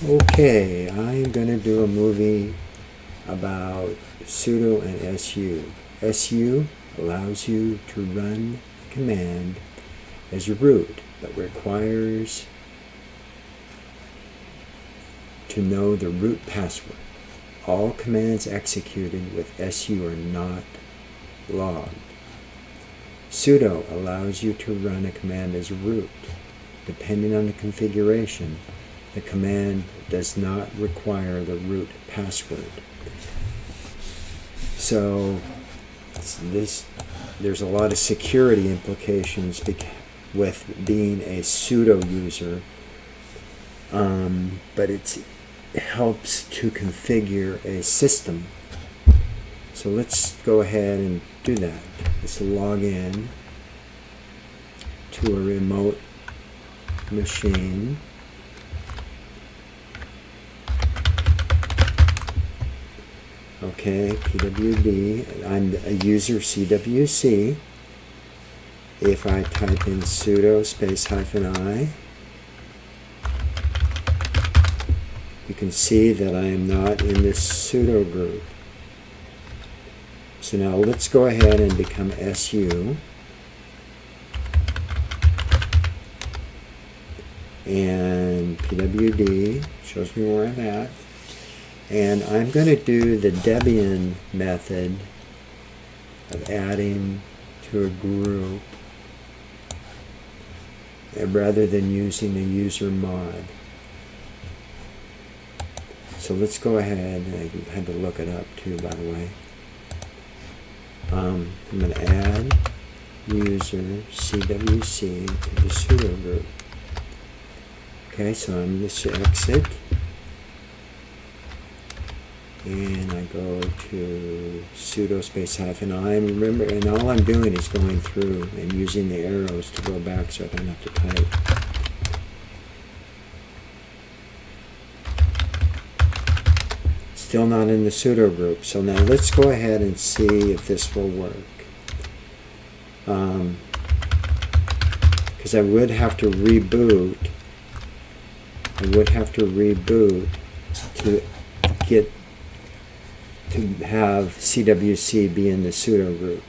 Okay, I'm going to do a movie about sudo and su. Su allows you to run a command as root, but requires to know the root password. All commands executed with su are not logged. Sudo allows you to run a command as root. Depending on the configuration, the command does not require the root password. So there's a lot of security implications with being a sudo user, but it helps to configure a system. So let's go ahead and do that. Let's log in to a remote machine. Okay, pwd. I'm a user CWC. If I type in sudo space -i, you can see that I am not in this sudo group. So now let's go ahead and become su. And pwd shows me where I'm at. And I'm going to do the Debian method of adding to a group rather than using the user mod. So let's go ahead. I had to look it up too, by the way. I'm going to add user CWC to the sudo group. Okay, so I'm going to exit. And I go to sudo space -i. And remember, and all I'm doing is going through and using the arrows to go back so I don't have to type. Still not in the sudo group. So now let's go ahead and see if this will work. Because I would have to reboot. to have CWC be in the sudo group.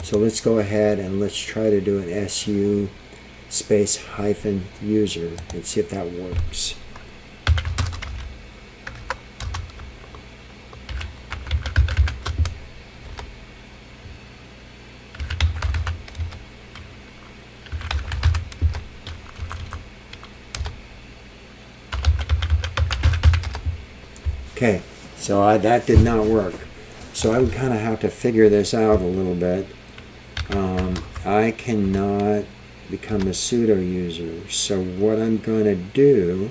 So let's go ahead and let's try to do an su space -user and see if that works. Okay, so that did not work. So I would kind of have to figure this out a little bit. I cannot become a sudo user. So what I'm going to do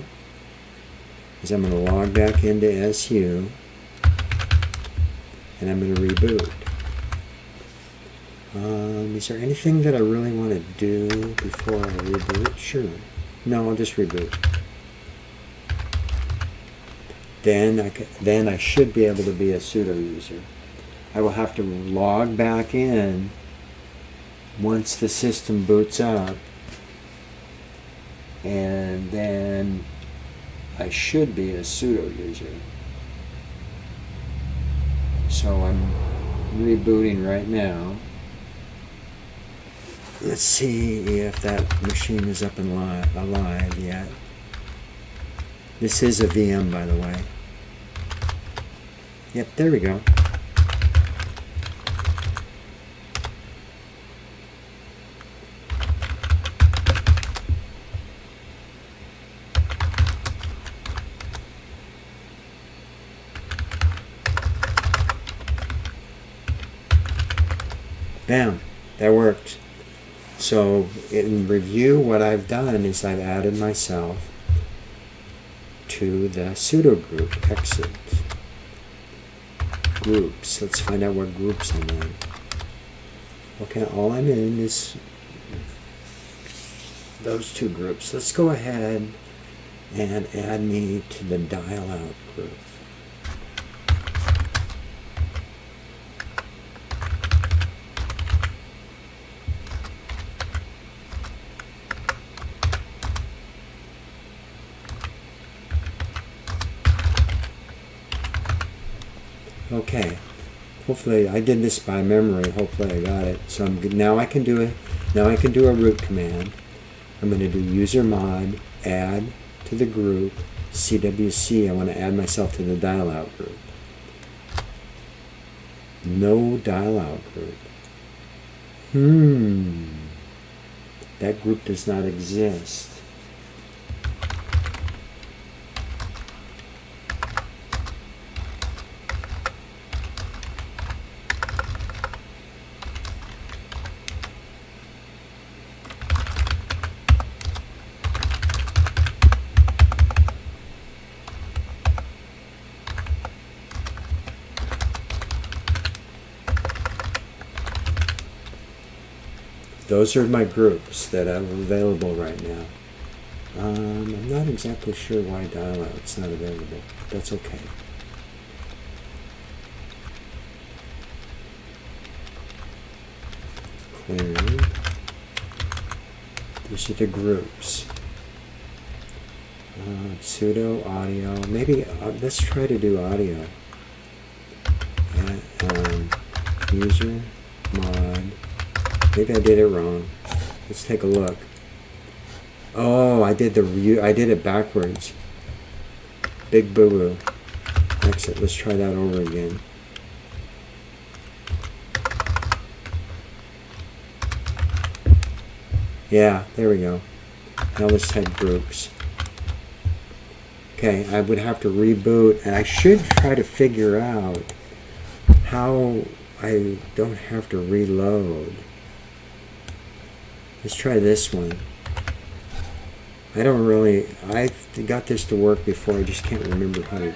is I'm going to log back into su and I'm going to reboot. Is there anything that I really want to do before I reboot? Sure. No, I'll just reboot. Then I should be able to be a sudo user. I will have to log back in once the system boots up, and then I should be a sudo user. So I'm rebooting right now. Let's see if that machine is up and alive yet. This is a VM, by the way. Yep, there we go. Bam, that worked. So in review, what I've done is I've added myself to the sudo group. Exit groups. Let's find out what groups I'm in. Okay, all I'm in is those two groups. Let's go ahead and add me to the dial out group. Okay. Hopefully, I did this by memory. Hopefully, I got it. So now I can do it. Now I can do a root command. I'm going to do user mod, add to the group, CWC. I want to add myself to the dial out group. No dial out group. That group does not exist. Those are my groups that are available right now. I'm not exactly sure why dial out's not available. That's okay. Clear. These are the groups. Sudo audio. Maybe let's try to do audio. User mod. Maybe I did it wrong. Let's take a look. Oh, I did it backwards. Big boo-boo. Exit. Let's try that over again. Yeah, there we go. Now let's type groups. Okay, I would have to reboot, and I should try to figure out how I don't have to reload. Let's try this one. I got this to work before, I just can't remember how to.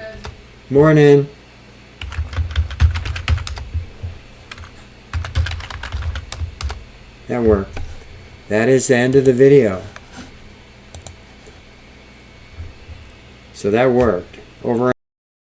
Morning! That worked. That is the end of the video. So that worked. Over